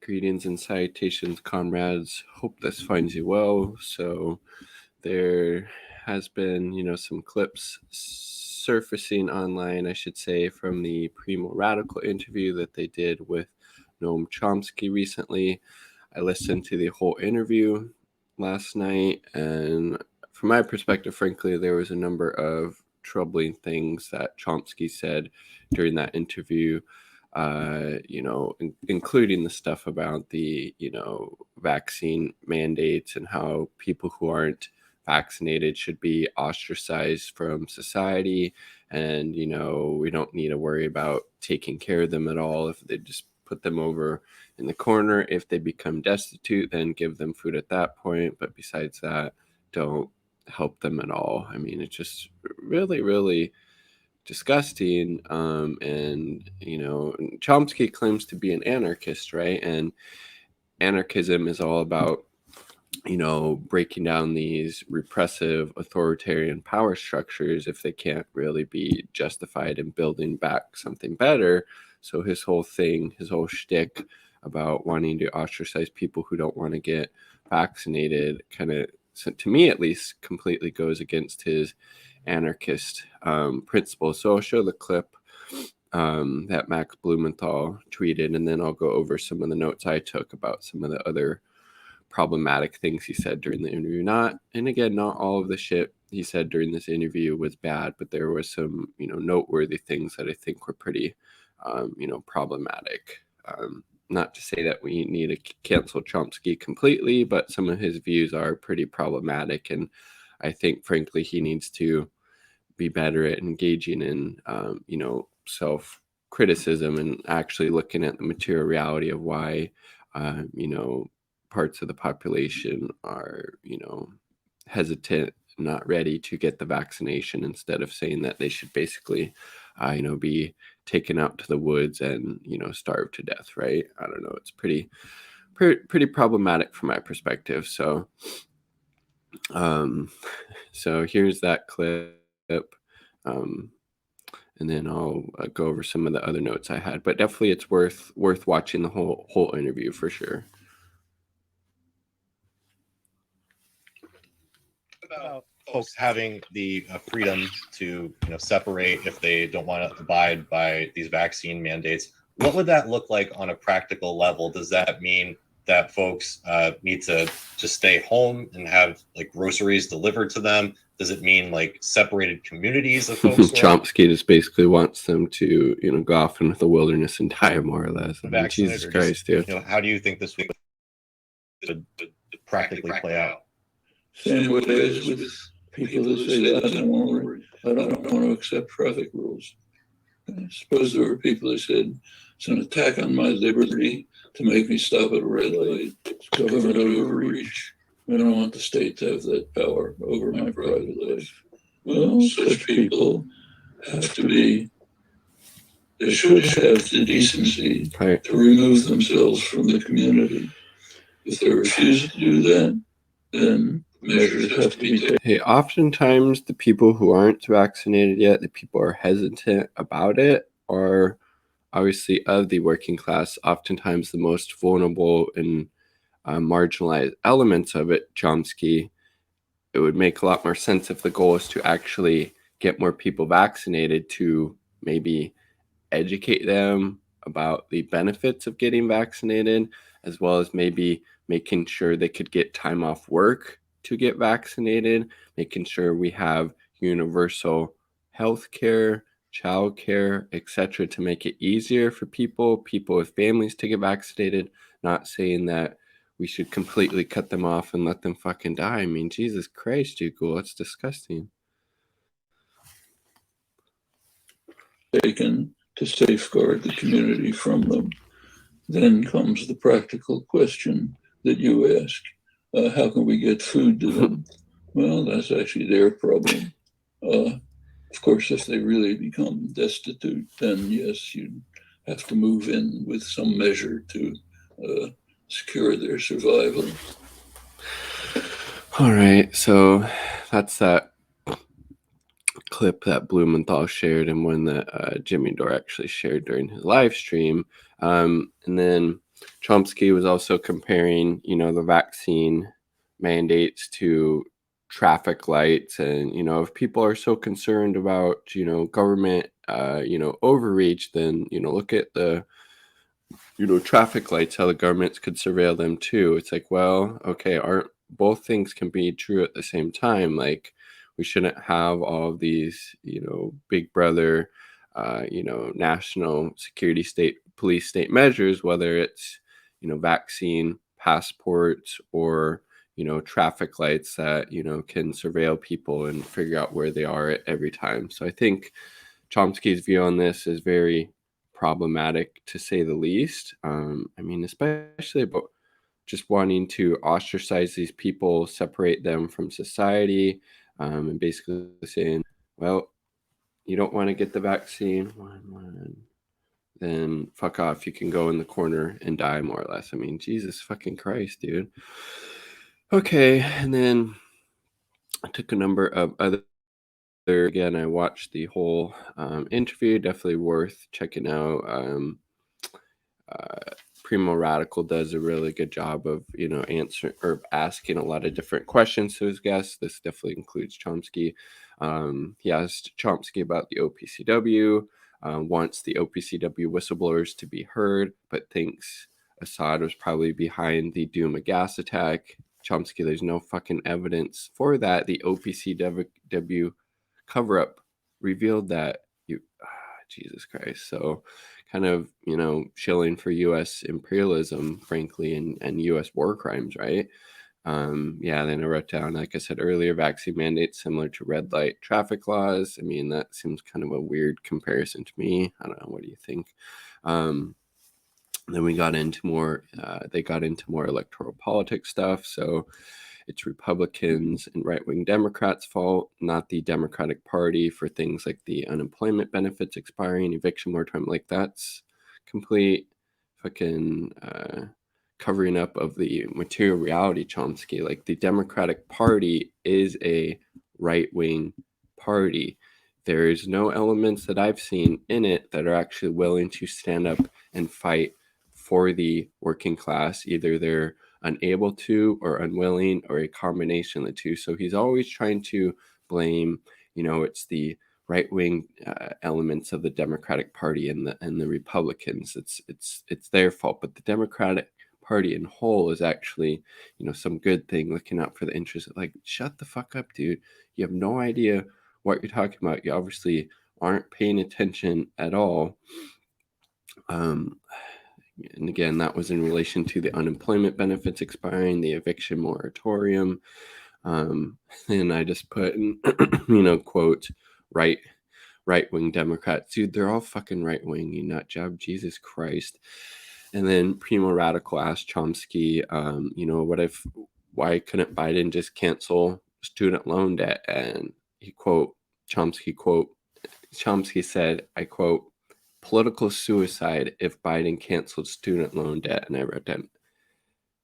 Greetings and salutations, comrades. Hope this finds you well. So there has been, some clips surfacing online, I should say, from the Primo Radical interview that they did with Noam Chomsky recently. I listened to the whole interview last night, and from my perspective, frankly, there was a number of troubling things that Chomsky said during that interview. Including the stuff about the, vaccine mandates and how people who aren't vaccinated should be ostracized from society. And, we don't need to worry about taking care of them at all. If they just put them over in the corner, if they become destitute, then give them food at that point. But besides that, don't help them at all. I mean, it's just really, really disgusting. And Chomsky claims to be an anarchist, right? And anarchism is all about breaking down these repressive authoritarian power structures if they can't really be justified in building back something better. So his whole shtick about wanting to ostracize people who don't want to get vaccinated kind of, to me at least, completely goes against his anarchist principles. So I'll show the clip that Max Blumenthal tweeted, and then I'll go over some of the notes I took about some of the other problematic things he said during the interview. Not all of the shit he said during this interview was bad, but there was some, noteworthy things that I think were pretty, problematic. Not to say that we need to cancel Chomsky completely, but some of his views are pretty problematic, and I think, frankly, he needs to be better at engaging in, self-criticism and actually looking at the material reality of why, parts of the population are, hesitant, not ready to get the vaccination, instead of saying that they should basically, be taken out to the woods and, starve to death, right? I don't know. It's pretty problematic from my perspective. So, so here's that clip. And then I'll go over some of the other notes I had, but definitely it's worth watching the whole interview for sure. About folks having the freedom to separate if they don't want to abide by these vaccine mandates, what would that look like on a practical level? Does that mean that folks need to just stay home and have like groceries delivered to them? Does it mean like separated communities of folks? Chomsky just basically wants them to, go off into the wilderness and die, more or less. I mean, Jesus Christ, dude. How do you think this would practically play out? Same way as with people who say, I don't want to accept traffic rules. I suppose there were people who said, it's an attack on my liberty to make me stop at a red light. It's government overreach. I don't want the state to have that power over my private life. Well, such people have to be, they should have the decency to remove themselves from the community. If they refuse to do that, then measures have to be taken. Hey, oftentimes the people who aren't vaccinated yet, the people who are hesitant about it, are obviously of the working class, oftentimes the most vulnerable and marginalized elements of it. Chomsky, it would make a lot more sense if the goal is to actually get more people vaccinated, to maybe educate them about the benefits of getting vaccinated, as well as maybe making sure they could get time off work to get vaccinated, making sure we have universal health care, child care, etc., to make it easier for people with families to get vaccinated. Not saying that we should completely cut them off and let them fucking die. I mean, Jesus Christ, Google, that's disgusting. Taken to safeguard the community from them. Then comes the practical question that you ask. How can we get food to them? Well, that's actually their problem. Of course, if they really become destitute, then yes, you'd have to move in with some measure to secure their survival. All right, so that's that clip that Blumenthal shared, and one that Jimmy Dore actually shared during his live stream. And then Chomsky was also comparing, the vaccine mandates to traffic lights. And, if people are so concerned about, government, overreach, then, look at the, traffic lights, how the governments could surveil them too. It's like, well, okay, aren't both things can be true at the same time? Like, we shouldn't have all of these, big brother, national security police state measures, whether it's, vaccine passports or, traffic lights that, can surveil people and figure out where they are at every time. So I think Chomsky's view on this is very problematic, to say the least. I mean, especially about just wanting to ostracize these people, separate them from society, and basically saying, well, you don't want to get the vaccine, then fuck off. You can go in the corner and die, more or less. I mean, Jesus fucking Christ, dude. Okay, and then I took a number of other. Again, I watched the whole interview. Definitely worth checking out. Primo Radical does a really good job of, answering or asking a lot of different questions to his guests. This definitely includes Chomsky. He asked Chomsky about the OPCW, wants the OPCW whistleblowers to be heard, but thinks Assad was probably behind the Douma gas attack. Chomsky, there's no fucking evidence for that. The OPCW cover-up revealed that. Jesus Christ. So kind of, shilling for U.S. imperialism, frankly, and U.S. war crimes, right? Then I wrote down, like I said earlier, vaccine mandates similar to red light traffic laws. I mean, that seems kind of a weird comparison to me. I don't know. What do you think? Then we got into more, they got into more electoral politics stuff. So it's Republicans and right-wing Democrats' fault, not the Democratic Party, for things like the unemployment benefits expiring, eviction moratorium. Like, that's complete fucking covering up of the material reality, Chomsky. Like, the Democratic Party is a right-wing party. There's no elements that I've seen in it that are actually willing to stand up and fight for the working class. Either they're unable to or unwilling, or a combination of the two. So he's always trying to blame, it's the right-wing elements of the Democratic Party and the Republicans. It's their fault. But the Democratic Party in whole is actually, some good thing, looking out for the interests. Like, shut the fuck up, dude. You have no idea what you're talking about. You obviously aren't paying attention at all. And again, that was in relation to the unemployment benefits expiring, the eviction moratorium. And I just put, quote, right-wing Democrats. Dude, they're all fucking right-wing, you nut job. Jesus Christ. And then Primo Radical asked Chomsky, why couldn't Biden just cancel student loan debt? And Chomsky said, I quote, political suicide if Biden canceled student loan debt. And I wrote down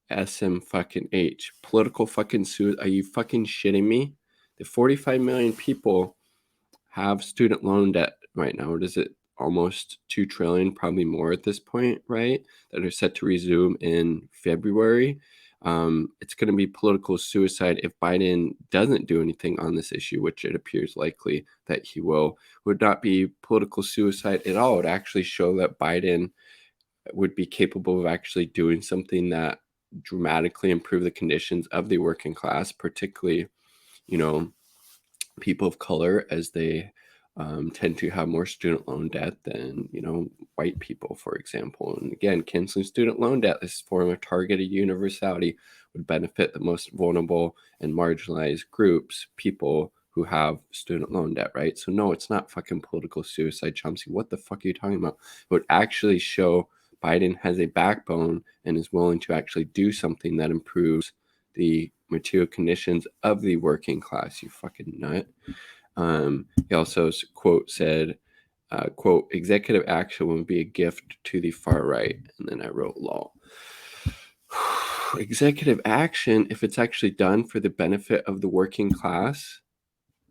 SM fucking H. Political fucking suicide. Are you fucking shitting me? The 45 million people have student loan debt right now. What is it? Almost 2 trillion, probably more at this point, right? That are set to resume in February. It's going to be political suicide if Biden doesn't do anything on this issue, which it appears likely that he will. Would not be political suicide at all. It would actually show that Biden would be capable of actually doing something that dramatically improve the conditions of the working class, particularly, people of color, as they tend to have more student loan debt than, white people, for example. And again, canceling student loan debt, this form of targeted universality, would benefit the most vulnerable and marginalized groups, people who have student loan debt, right? So no, it's not fucking political suicide, Chomsky. What the fuck are you talking about? It would actually show Biden has a backbone and is willing to actually do something that improves the material conditions of the working class, you fucking nut. He also, quote, said, quote, executive action would be a gift to the far right. And then I wrote law. Executive action, if it's actually done for the benefit of the working class,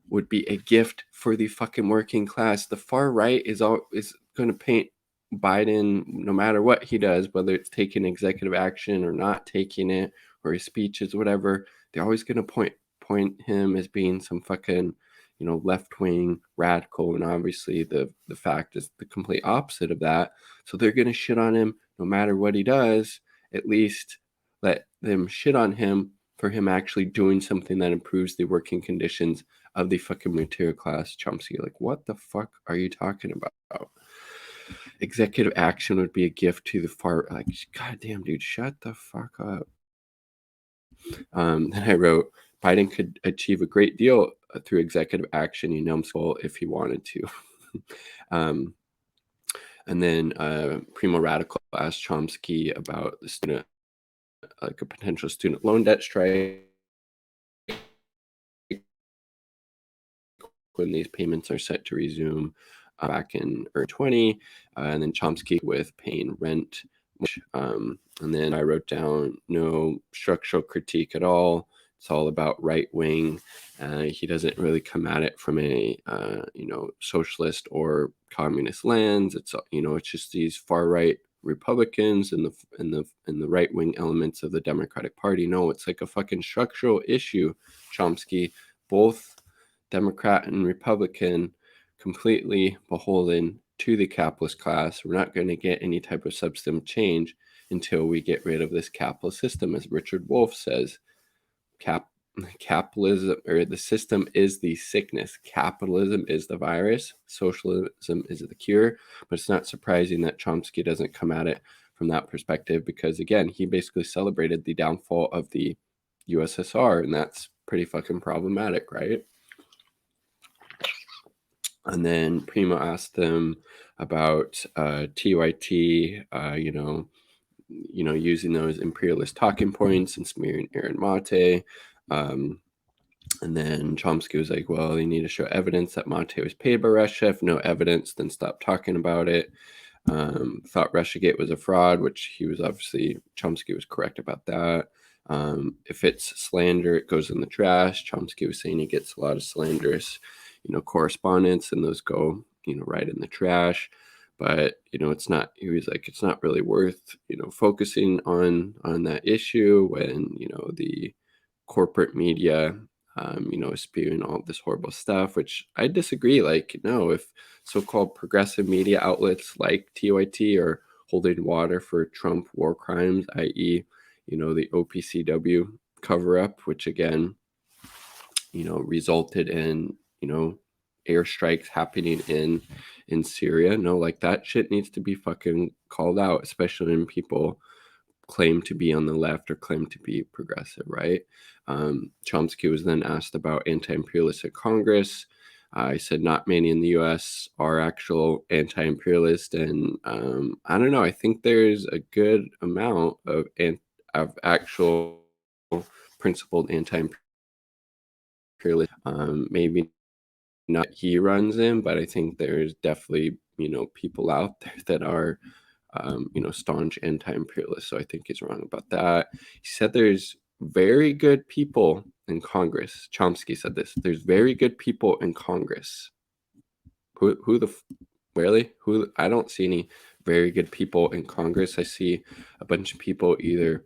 would be a gift for the fucking working class. The far right is going to paint Biden, no matter what he does, whether it's taking executive action or not taking it, or his speeches, whatever, they're always going to point him as being some fucking, left-wing radical. And obviously the fact is the complete opposite of that. So they're going to shit on him no matter what he does. At least let them shit on him for him actually doing something that improves the working conditions of the fucking material class. Chomsky, like, what the fuck are you talking about? Executive action would be a gift to the far. Like, goddamn, dude, shut the fuck up. Then I wrote, Biden could achieve a great deal through executive action, if he wanted to. And then Primo Radical asked Chomsky about the student, like a potential student loan debt strike when these payments are set to resume back in 2020, and then Chomsky with paying rent. And then I wrote down no structural critique at all. It's all about right wing. He doesn't really come at it from a socialist or communist lens. It's it's just these far right Republicans and the right wing elements of the Democratic Party. No, it's like a fucking structural issue, Chomsky. Both Democrat and Republican completely beholden to the capitalist class. We're not going to get any type of substantive change until we get rid of this capitalist system. As Richard Wolff says, capitalism, or the system, is the sickness. Capitalism is the virus. Socialism is the cure. But it's not surprising that Chomsky doesn't come at it from that perspective, because again, he basically celebrated the downfall of the USSR, and that's pretty fucking problematic, right? And then Primo asked them about TYT, using those imperialist talking points and smearing Aaron Mate. And then Chomsky was like, well, you need to show evidence that Mate was paid by Russia. If no evidence, then stop talking about it. Thought Russiagate was a fraud, which Chomsky was correct about that. If it's slander, it goes in the trash. Chomsky was saying he gets a lot of slanderous, correspondence, and those go, right in the trash. But it's not. He was like, it's not really worth, focusing on that issue when the corporate media, is spewing all this horrible stuff, which I disagree. Like, no, if so-called progressive media outlets like TYT are holding water for Trump war crimes, i.e., the OPCW cover-up, which again, resulted in, airstrikes happening in Syria. No, like, that shit needs to be fucking called out, especially when people claim to be on the left or claim to be progressive, right? Chomsky was then asked about anti-imperialists at Congress. I said not many in the U.S. are actual anti-imperialist, and I don't know. I think there's a good amount of actual principled anti-imperialist. Maybe not he runs in, but I think there's definitely people out there that are staunch anti-imperialist. So I think he's wrong about that. He said there's very good people in Congress. Chomsky said this. There's very good people in Congress. Really? I don't see any very good people in Congress. I see a bunch of people either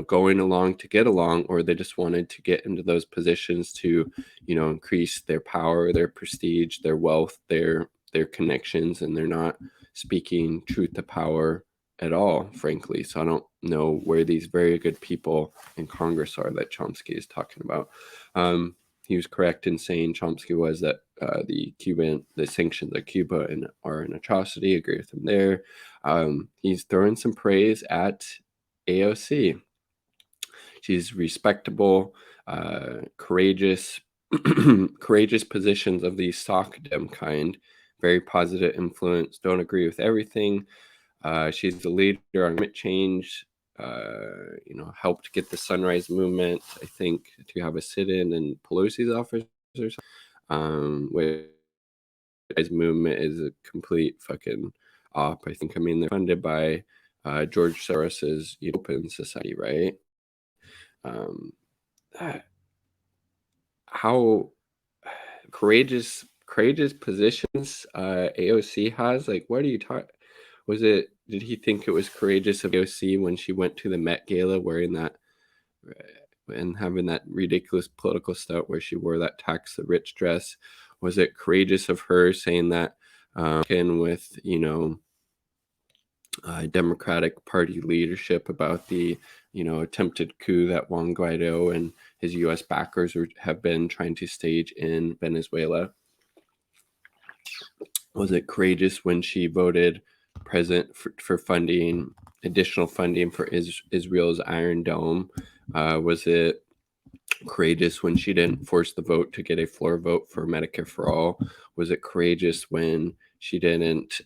going along to get along, or they just wanted to get into those positions to increase their power, their prestige, their wealth, their connections, and they're not speaking truth to power at all, frankly. So I don't know where these very good people in Congress are that Chomsky is talking about. He was correct in saying, Chomsky was, that the sanctions at Cuba are an atrocity. Agree with him there. He's throwing some praise at AOC. She's respectable, courageous, courageous positions of the sock dem kind. Very positive influence. Don't agree with everything. She's the leader on climate change. Helped get the Sunrise Movement, I think, to have a sit-in in Pelosi's office or something. Which movement is a complete fucking op. I think. I mean, they're funded by George Soros's Open Society, right? How courageous positions AOC has. Like, what are you talking? did he think it was courageous of AOC when she went to the Met Gala wearing that and having that ridiculous political stunt where she wore that tax the rich dress? Was it courageous of her saying that with, Democratic Party leadership about the, attempted coup that Juan Guaido and his U.S. backers have been trying to stage in Venezuela? Was it courageous when she voted president for funding, additional funding for Israel's Iron Dome? Was it courageous when she didn't force the vote to get a floor vote for Medicare for All? Was it courageous when she didn't,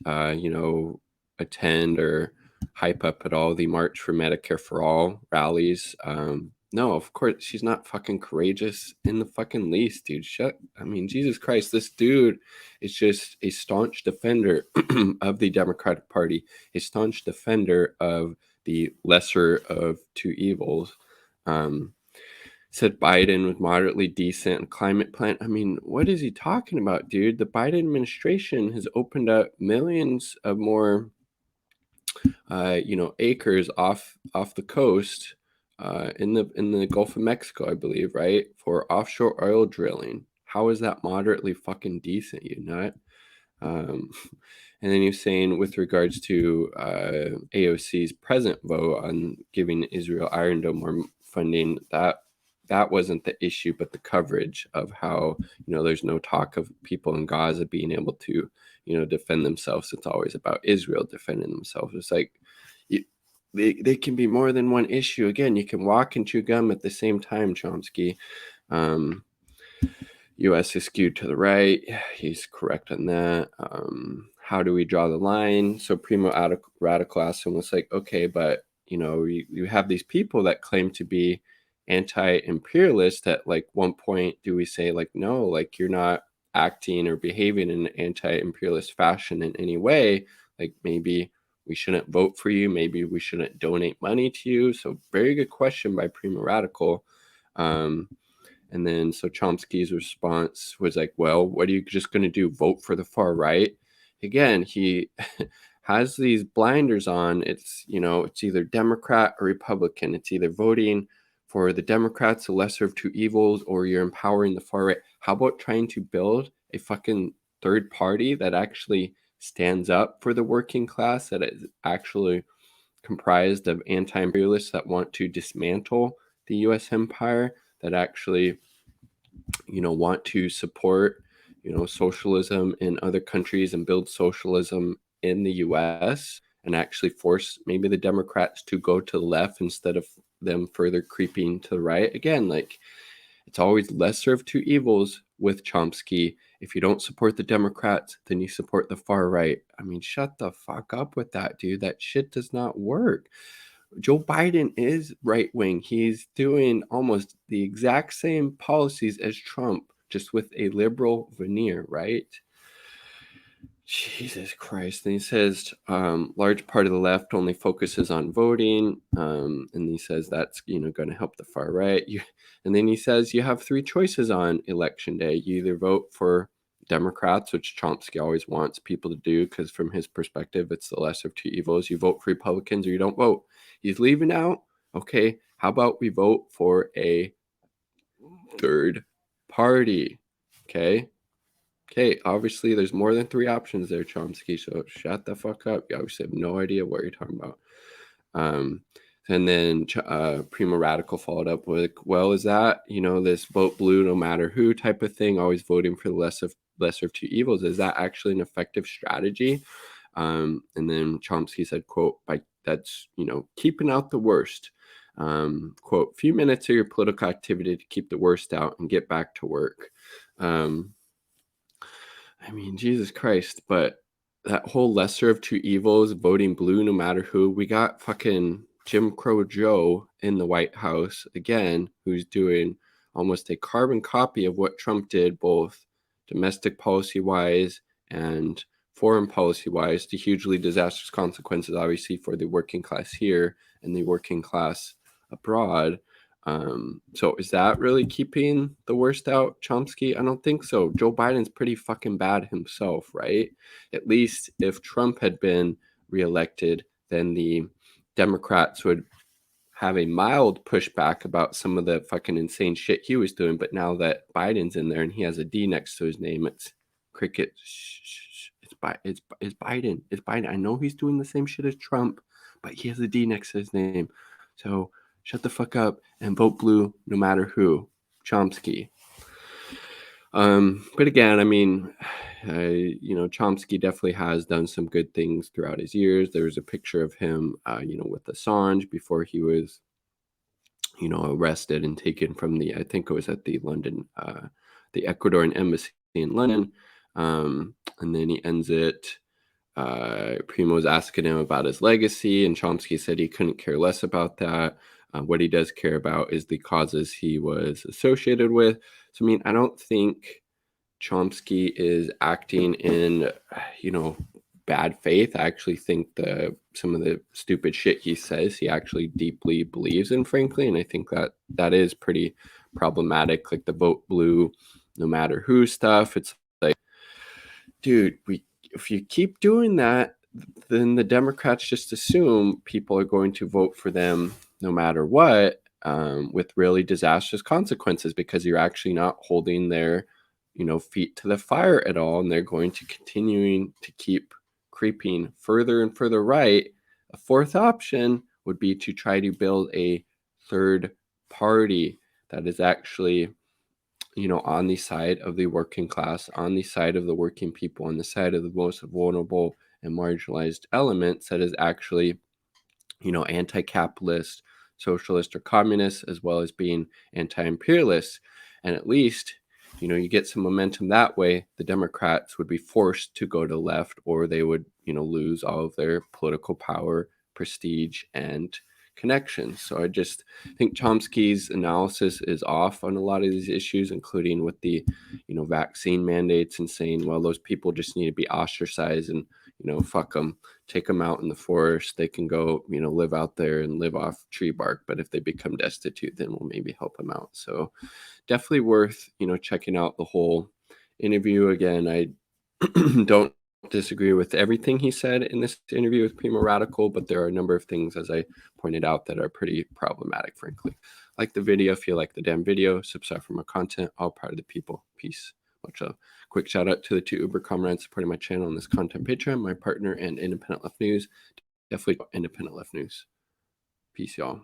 attend or hype up at all the March for Medicare for All rallies? No, of course she's not fucking courageous in the fucking least, dude. Jesus Christ, this dude is just a staunch defender of the Democratic Party, a staunch defender of the lesser of two evils. Said Biden was moderately decent in climate plan. What is he talking about, dude? The Biden administration has opened up millions of more, acres off the coast, in the Gulf of Mexico, I believe, right, for offshore oil drilling. How is that moderately fucking decent, you nut? And then you're saying with regards to AOC's present vote on giving Israel Iron Dome more funding, that wasn't the issue, but the coverage of how, there's no talk of people in Gaza being able to, defend themselves. It's always about Israel defending themselves. It's like, they can be more than one issue. Again, you can walk and chew gum at the same time, Chomsky. U.S. is skewed to the right. He's correct on that. How do we draw the line? So Primo Radical asked him, was like, okay, but, you have these people that claim to be anti-imperialist. At like one point, do we say like, no, like you're not acting or behaving in an anti-imperialist fashion in any way? Like maybe we shouldn't vote for you. Maybe we shouldn't donate money to you. So very good question by Primo Radical. And then so Chomsky's response was like, well, what are you just going to do? Vote for the far right? Again, he has these blinders on. It's, it's either Democrat or Republican. It's either voting for the Democrats, the lesser of two evils, or you're empowering the far right. How about trying to build a fucking third party that actually stands up for the working class, that is actually comprised of anti-imperialists that want to dismantle the U.S. empire, that actually, want to support, socialism in other countries and build socialism in the U.S. and actually force maybe the Democrats to go to the left instead of them further creeping to the right. Again, like, it's always lesser of two evils with Chomsky. If you don't support the Democrats, then you support the far right. Shut the fuck up with that, dude. That shit does not work. Joe Biden is right wing. He's doing almost the exact same policies as Trump, just with a liberal veneer, right? Jesus Christ. And he says large part of the left only focuses on voting. And he says that's, going to help the far right. And then he says you have three choices on election day. You either vote for Democrats, which Chomsky always wants people to do because from his perspective, it's the lesser of two evils. You vote for Republicans or you don't vote. He's leaving out. Okay, how about we vote for a third party? Okay, obviously there's more than three options there, Chomsky, so shut the fuck up. You obviously have no idea what you're talking about. And then Primo Radical followed up with, well, is that, this vote blue no matter who type of thing, always voting for the lesser of two evils, is that actually an effective strategy? And then Chomsky said, quote, that's, keeping out the worst. Quote, few minutes of your political activity to keep the worst out and get back to work. Jesus Christ, but that whole lesser of two evils, voting blue no matter who, we got fucking Jim Crow Joe in the White House again, who's doing almost a carbon copy of what Trump did, both domestic policy wise and foreign policy wise, to hugely disastrous consequences, obviously, for the working class here and the working class abroad. So is that really keeping the worst out, Chomsky? I don't think so. Joe Biden's pretty fucking bad himself, right? At least if Trump had been reelected, then the Democrats would have a mild pushback about some of the fucking insane shit he was doing. But now that Biden's in there and he has a D next to his name, it's cricket. It's Biden. It's Biden. I know he's doing the same shit as Trump, but he has a D next to his name. So shut the fuck up and vote blue no matter who. Chomsky. But again, I mean, Chomsky definitely has done some good things throughout his years. There was a picture of him, with Assange before he was, arrested and taken from I think it was at the London, the Ecuadorian embassy in London. And then he ends it. Primo's asking him about his legacy, and Chomsky said he couldn't care less about that. What he does care about is the causes he was associated with. So, I mean, I don't think Chomsky is acting in, bad faith. I actually think some of the stupid shit he says, he actually deeply believes in, frankly. And I think that is pretty problematic. Like the vote blue, no matter who stuff. It's like, dude, if you keep doing that, then the Democrats just assume people are going to vote for them no matter what, with really disastrous consequences, because you're actually not holding their, feet to the fire at all. And they're going to continuing to keep creeping further and further right. A fourth option would be to try to build a third party that is actually, on the side of the working class, on the side of the working people, on the side of the most vulnerable and marginalized elements, that is actually, anti-capitalist, socialist, or communist, as well as being anti-imperialist. And at least, you get some momentum that way. The Democrats would be forced to go to the left, or they would, lose all of their political power, prestige, and connections. So I just think Chomsky's analysis is off on a lot of these issues, including with the, vaccine mandates, and saying, well, those people just need to be ostracized and, fuck them, take them out in the forest. They can go, live out there and live off tree bark. But if they become destitute, then we'll maybe help them out. So definitely worth, checking out the whole interview. Again, I don't disagree with everything he said in this interview with Primo Radical, but there are a number of things, as I pointed out, that are pretty problematic, frankly. Like the video, if you like the damn video, subscribe for more content. All part of the people. Peace. Much love. Quick shout out to the 2 Uber comrades supporting my channel on this content Patreon, my partner, and Independent Left News. Definitely Independent Left News. Peace, y'all.